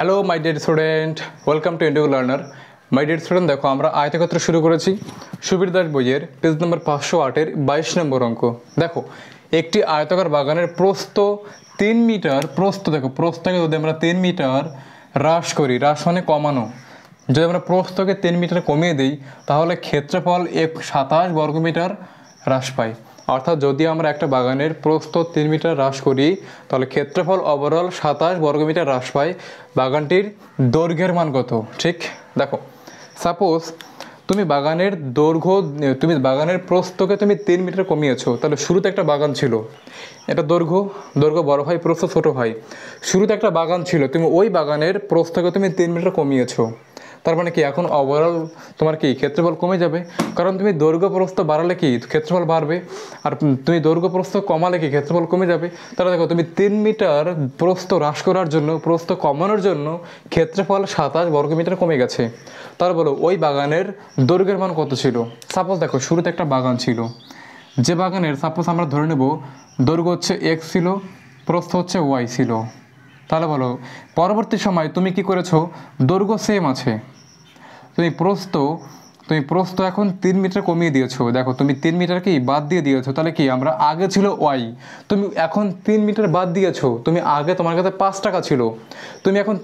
Hello my dear student, welcome to Indigo learner. My dear student, দেখো আমরা আয়তক্ষেত্র শুরু করেছি সুবীর দাস বইয়ের পেজ নম্বর 508-এর 22 নম্বর অঙ্ক। দেখো একটি আয়তাকার বাগানের প্রস্থ 3 মিটার, দেখো প্রস্থকে যদি আমরা 3 মিটার হ্রাস করি, হ্রাস মানে কমানো, যদি আমরা প্রস্থকে 3 মিটার কমিয়ে দিই তাহলে ক্ষেত্রফল 27 বর্গমিটার হ্রাস পায়। অর্থাৎ যদি আমরা একটা বাগানের প্রস্থ 3 মিটার হ্রাস করি তাহলে ক্ষেত্রফল ওভারঅল 27 বর্গমিটার হ্রাস পায়। বাগানটির দৈর্ঘ্যের মান কত? ঠিক দেখো, সাপোজ তুমি বাগানের প্রস্থকে তুমি 3 মিটার কমিয়েছো, তাহলে শুরুতে একটা বাগান ছিল, এটা দৈর্ঘ্য বড় হয়, প্রস্থ ছোট হয়। শুরুতে একটা বাগান ছিল, তুমি ওই বাগানের প্রস্থকে তুমি 3 মিটার কমিয়েছো, তার মানে কি এখন ওভারঅল তোমার কি ক্ষেত্রফল কমে যাবে? কারণ তুমি দৈর্ঘ্য প্রস্থ বাড়ালে কি ক্ষেত্রফল বাড়বে, আর তুমি দৈর্ঘ্য প্রস্থ কমালে কি ক্ষেত্রফল কমে যাবে। তাহলে দেখো তুমি 3 মিটার প্রস্থ হ্রাস করার জন্য, প্রস্থ কমানোর জন্য ক্ষেত্রফল 27 বর্গমিটার কমে গেছে। তার বলো ওই বাগানের দৈর্ঘ্যের মান কত ছিল? সাপোজ দেখো শুরুতে একটা বাগান ছিল, যে বাগানের সাপোজ আমরা ধরে নেব দৈর্ঘ্য হচ্ছে x ছিল, প্রস্থ হচ্ছে y ছিল। তাহলে বলো পরবর্তী সময় তুমি কি করেছো, দৈর্ঘ্য সেম আছে, তুমি প্রস্থ এখন 3 মিটার কমিয়ে দিয়েছো। দেখো তুমি 3 মিটার কি বাদ দিয়ে দিয়েছো, তাহলে কি আমরা আগে ছিল y, তুমি এখন 3 মিটার বাদ দিয়েছো। তুমি আগে তোমার কাছে 5 টাকা ছিল, তুমি এখন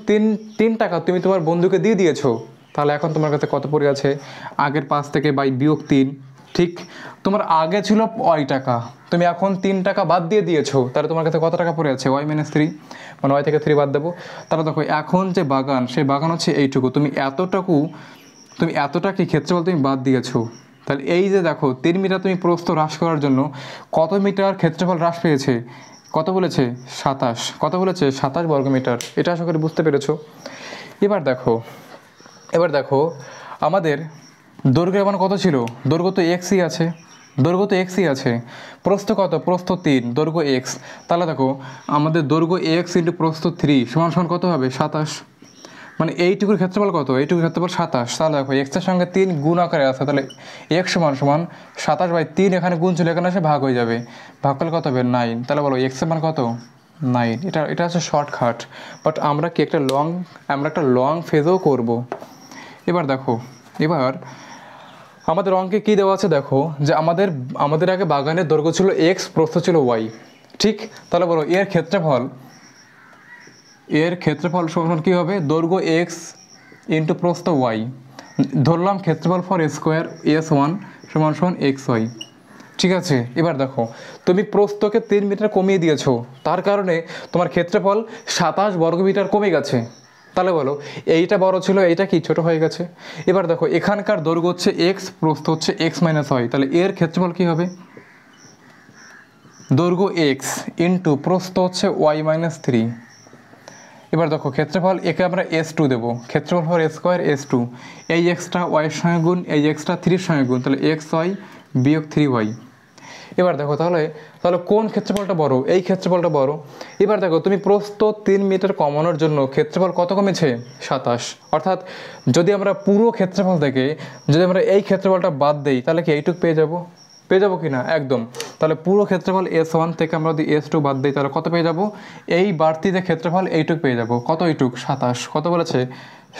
3 টাকা তুমি তোমার বন্ধুকে দিয়ে দিয়েছো, তাহলে এখন তোমার কাছে কত পড়ে আছে? আগের 5 থেকে বিয়োগ 3, ঠিক। তোমার আগে ছিল y টাকা, তুমি এখন 3 টাকা বাদ দিয়ে দিয়েছো, তাহলে তোমার কাছে কত টাকা পড়ে আছে? y - 3, মানে y থেকে 3 বাদ দেবো। তাহলে দেখো এখন যে বাগান, সেই বাগান হচ্ছে এইটুকু, তুমি এতটা কি ক্ষেত্রফল তুমি বাদ দিয়েছো। তাহলে এই যে দেখো 3 মিটার তুমি প্রস্থ হ্রাস করার জন্য কত মিটার ক্ষেত্রফল হ্রাস পেয়েছে? কত বলেছে? 27। কত বলেছে? 27 বর্গমিটার। এটা আশা করি বুঝতে পেরেছো। এবার দেখো আমাদের দৈর্ঘ্যের মান কত ছিল? দৈর্ঘ্য তো এক্সই আছে, প্রস্থ কত? প্রস্থ 3, দৈর্ঘ্য এক্স। তাহলে দেখো আমাদের দৈর্ঘ্য এক্স ইন্টু প্রস্থ 3 সমান কত হবে? 27। মানে এইটুকুর ক্ষেত্রফল কত? এইটুকুর ক্ষেত্রফল 27। তাহলে দেখো এক্সের সঙ্গে 3 গুণ আকারে আছে, তাহলে এক্স সমান 27/3, এখানে গুণ ছিল, এখানে এসে ভাগ হয়ে যাবে, ভাগ করলে কত হবে? 9। তাহলে বলো এক্সের মান কত? 9। এটা হচ্ছে শর্টকাট, বাট আমরা কি একটা লং ফেজও করব। এবার দেখো, আমাদের অঙ্কে কী দেওয়া আছে দেখো, যে আমাদের আগে বাগানের দৈর্ঘ্য ছিল এক্স, প্রস্থ ছিল ওয়াই, ঠিক। তাহলে বলো এর ক্ষেত্রফল সমান কী হবে? দৈর্ঘ্য এক্স ইন্টু প্রস্থ ওয়াই, ধরলাম ক্ষেত্রফল ফর স্কোয়ার S1 সমান XY, ঠিক আছে। এবার দেখো তুমি প্রস্থকে 3 মিটার কমিয়ে দিয়েছো, তার কারণে তোমার ক্ষেত্রফল 27 বর্গমিটার কমে গেছে। তাহলে বলো এইটা বড় ছিল, এইটা কি ছোট হয়ে গেছে। এবার দেখো এখানকার দৈর্ঘ্য হচ্ছে x, প্রস্থ হচ্ছে x - y, তাহলে এর ক্ষেত্রফল কি হবে? দৈর্ঘ্য x ইন্টু প্রস্থ হচ্ছে y - 3। এবার দেখো ক্ষেত্রফল, একে আমরা S2 দেবো, ক্ষেত্রফল ফর স্কোয়ার S2, এই এক্সটা ওয়াইয়ের সঙ্গে গুণ, এই এক্সটা 3-র সঙ্গে গুণ, তাহলে XY বিয়োগ 3Y। এবার দেখো তাহলে কোন ক্ষেত্রফলটা বড়? এই ক্ষেত্রফলটা বড়। এবার দেখো তুমি প্রস্থ 3 মিটার কমানোর জন্য ক্ষেত্রফল কত কমেছে? 27। অর্থাৎ যদি আমরা পুরো ক্ষেত্রফল থেকে যদি আমরা এই ক্ষেত্রফলটা বাদ দিই তাহলে কি এইটুক পেয়ে যাবো কি না? একদম। তাহলে পুরো ক্ষেত্রফল S1 থেকে আমরা যদি S2 বাদ দিই তাহলে কত পেয়ে যাব? এই বাড়তি যে ক্ষেত্রফল এইটুক পেয়ে যাব। কত এইটুক? 27। কত বলেছে?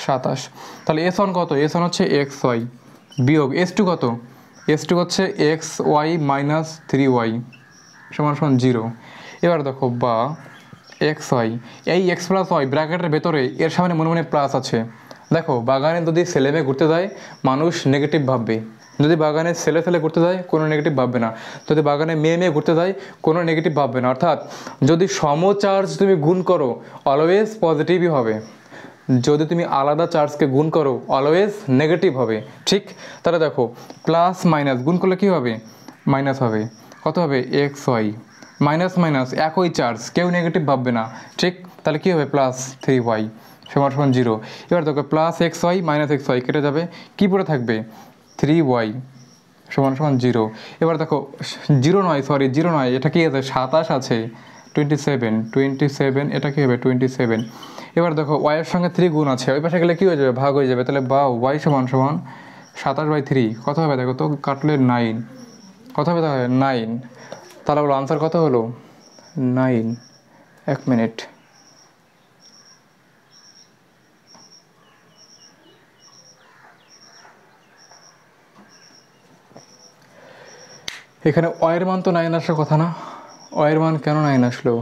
27। তাহলে S1 কত? S1 হচ্ছে XY বিয়োগ S2 কত? S2 হচ্ছে XY - 3Y সমান 0। এবার দেখো বা XY, এই x + y ব্র্যাকেটের ভেতরে এর সামনে মনে প্লাস আছে। দেখো বাগানে যদি ছেলে মেয়ে ঘুরতে যায় মানুষ নেগেটিভ ভাববে, যদি বাগানে ছেলে ঘুরতে যায় কোনো নেগেটিভ ভাববে না, যদি বাগানে মেয়ে ঘুরতে যায় কোনো নেগেটিভ ভাববে না। অর্থাৎ যদি সমচার্জ তুমি গুণ করো অলওয়েজ পজিটিভই হবে, যদি তুমি আলাদা চার্জকে গুণ করো অলওয়েজ নেগেটিভ হবে, ঠিক। তাহলে দেখো প্লাস মাইনাস গুণ করলে কী হবে? মাইনাস হবে। কত হবে? XY মাইনাস একই চার্জ, কেউ নেগেটিভ ভাববে না, ঠিক। তাহলে কী হবে? প্লাস 3Y সমান 0। এবার দেখো প্লাস XY - XY কেটে যাবে, কী পড়ে থাকবে? 3Y সমান 0। এবার দেখো 0 নয়, এটা কি আছে? 27 আছে, 27, এটা কী হবে? 27। এবার দেখো ওয়াইয়ের সঙ্গে 3 গুণ আছে, ওই পাশে গেলে কী হয়ে যাবে? ভাগ হয়ে যাবে। তাহলে বা ওয়াই সমান 27/3 কত হবে? দেখো তো কাটলে 9, কত হবে? তাহলে 9। তাহলে বলো আনসার কত হলো? 9। 1 মিনিট। এখানে অয়ের মান তো 9 আসার কথা না, অয়ের মান কেন 9 আসলো?